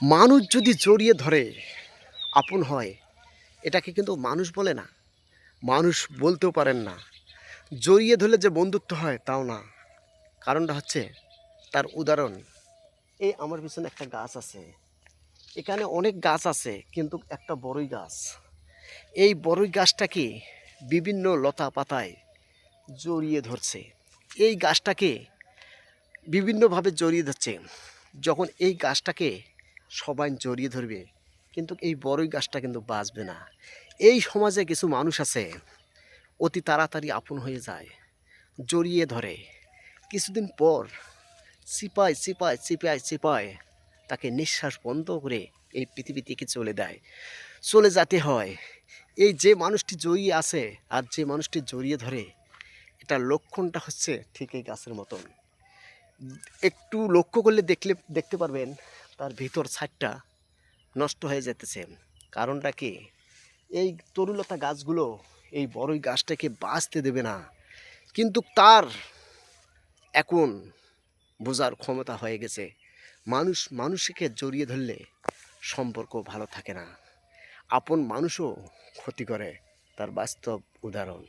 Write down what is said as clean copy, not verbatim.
মানুষ যদি জড়িয়ে ধরে আপন হয়, এটাকে কিন্তু মানুষ বলে না, মানুষ বলতেও পারেন না। জড়িয়ে ধরলে যে বন্ধুত্ব হয় তাও না। কারণটা হচ্ছে তার উদাহরণ, এই আমার পিছনে একটা গাছ আছে, এখানে অনেক গাছ আছে কিন্তু একটা বড়ই গাছ, এই বড়ই গাছটাকে বিভিন্ন লতা পাতায় জড়িয়ে ধরছে, এই গাছটাকে বিভিন্নভাবে জড়িয়ে ধরছে। যখন এই গাছটাকে সবাই জড়িয়ে ধরবে কিন্তু এই বড়ই গাছটা কিন্তু বাঁচবে না। এই সমাজে কিছু মানুষ আছে অতি তাড়াতাড়ি আপন হয়ে যায়, জড়িয়ে ধরে, কিছুদিন পর চিপায় চিপায় চিপায় চিপায় তাকে নিঃশ্বাস বন্ধ করে এই পৃথিবী থেকে চলে দেয়, চলে যেতে হয়। এই যে মানুষটি জড়িয়ে আছে আর যে মানুষটি জড়িয়ে ধরে, এটা লক্ষণটা হচ্ছে ঠিক এই গাছের মতন। একটু লক্ষ্য করলে দেখতে পারবেন তার ভিতর ছাদটা নষ্ট হয়ে যেতেছে। কারণটা কি? এই তরুলতা গাছগুলো এই বড়ই গাছটাকে বাঁচতে দেবে না, কিন্তু তার এখন বোঝার ক্ষমতা হয়ে গেছে মানুষ মানুষকে জড়িয়ে ধরলে সম্পর্ক ভালো থাকে না, আপন মানুষও ক্ষতি করে, তার বাস্তব উদাহরণ।